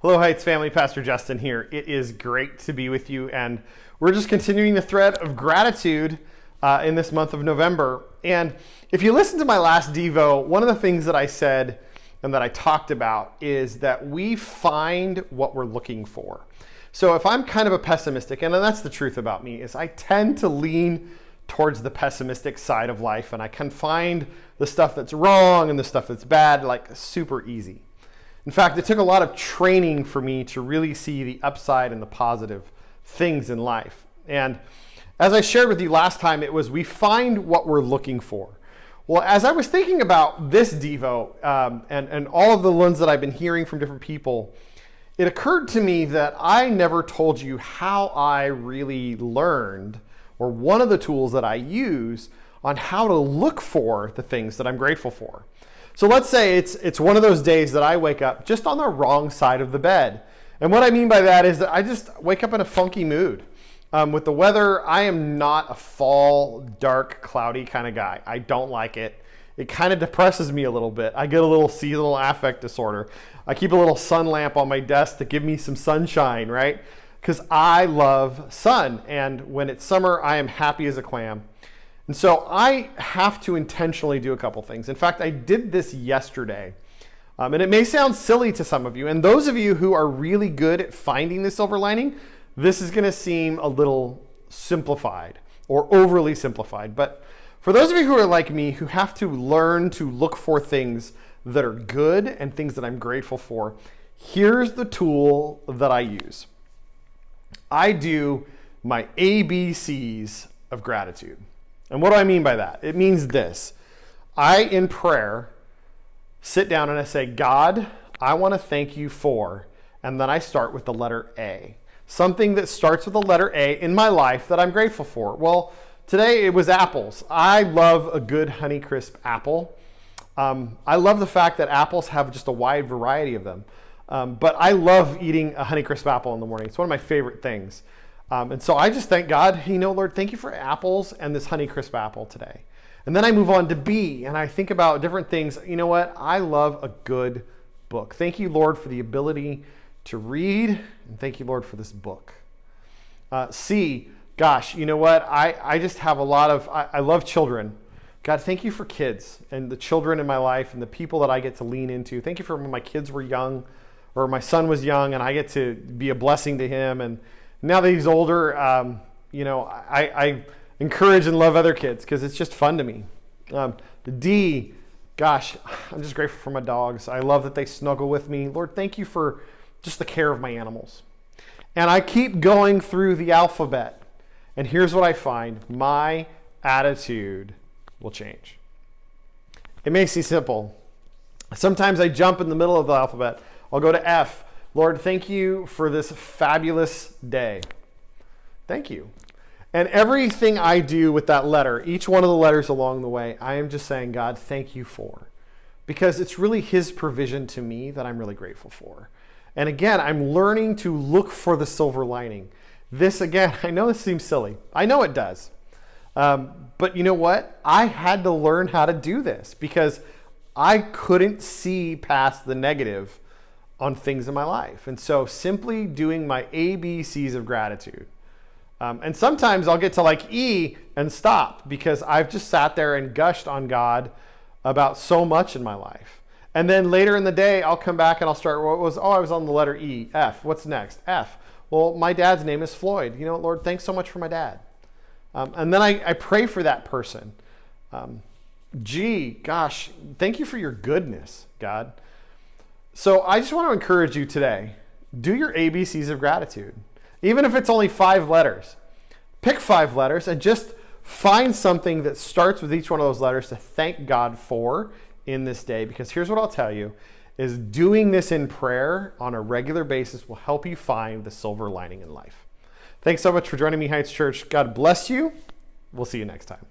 Hello Heights family, Pastor Justin here. It is great to be with you, and we're just continuing the thread of gratitude in this month of November. And if you listen to my last Devo, one of the things that I said and that I talked about is that we find what we're looking for. So if I'm kind of a pessimistic, and that's the truth about me, is I tend to lean towards the pessimistic side of life, and I can find the stuff that's wrong and the stuff that's bad like super easy. In fact, it took a lot of training for me to really see the upside and the positive things in life. And as I shared with you last time, it was we find what we're looking for. Well, as I was thinking about this Devo and all of the ones that I've been hearing from different people, it occurred to me that I never told you how I really learned, or one of the tools that I use on how to look for the things that I'm grateful for. So let's say it's one of those days that I wake up just on the wrong side of the bed. And what I mean by that is that I just wake up in a funky mood. With the weather, I am not a fall, dark, cloudy kind of guy. I don't like it. It kind of depresses me a little bit. I get a little seasonal affect disorder. I keep a little sun lamp on my desk to give me some sunshine, right? Because I love sun. And when it's summer, I am happy as a clam. And so I have to intentionally do a couple things. In fact, I did this yesterday. And it may sound silly to some of you. And those of you who are really good at finding the silver lining, this is going to seem a little simplified or overly simplified. But for those of you who are like me, who have to learn to look for things that are good and things that I'm grateful for, here's the tool that I use. I do my ABCs of gratitude. And what do I mean by that? It means this. I, in prayer, sit down and I say, God, I want to thank you for, and then I start with the letter A. Something that starts with the letter A in my life that I'm grateful for. Well, today it was apples. I love a good Honeycrisp apple. I love the fact that apples have just a wide variety of them. But I love eating a Honeycrisp apple in the morning. It's one of my favorite things. And so I just thank God, Lord, thank you for apples and this Honeycrisp apple today. And then I move on to B, and I think about different things. You know what? I love a good book. Thank you, Lord, for the ability to read, and thank you, Lord, for this book. C, gosh, you know what? I just have a lot of, I love children. God, thank you for kids and the children in my life and the people that I get to lean into. Thank you for when my kids were young, or my son was young, and I get to be a blessing to him. And now that he's older, I encourage and love other kids because it's just fun to me. The D, gosh, I'm just grateful for my dogs. I love that they snuggle with me. Lord, thank you for just the care of my animals. And I keep going through the alphabet. And here's what I find. My attitude will change. It may seem simple. Sometimes I jump in the middle of the alphabet. I'll go to F. Lord, thank you for this fabulous day. Thank you. And everything I do with that letter, each one of the letters along the way, I am just saying, God, thank you for. Because it's really his provision to me that I'm really grateful for. And again, I'm learning to look for the silver lining. This, again, I know this seems silly. I know it does. But you know what? I had to learn how to do this because I couldn't see past the negative on things in my life. And so simply doing my ABCs of gratitude. And sometimes I'll get to like E and stop because I've just sat there and gushed on God about so much in my life. And then later in the day, I'll come back and I'll start, I was on the letter E, F. What's next? F. Well, my dad's name is Floyd. You know what, Lord, thanks so much for my dad. And then I pray for that person. G, gosh, thank you for your goodness, God. So I just want to encourage you today, do your ABCs of gratitude. Even if it's only 5 letters, pick 5 letters and just find something that starts with each one of those letters to thank God for in this day. Because here's what I'll tell you, is doing this in prayer on a regular basis will help you find the silver lining in life. Thanks so much for joining me, Heights Church. God bless you. We'll see you next time.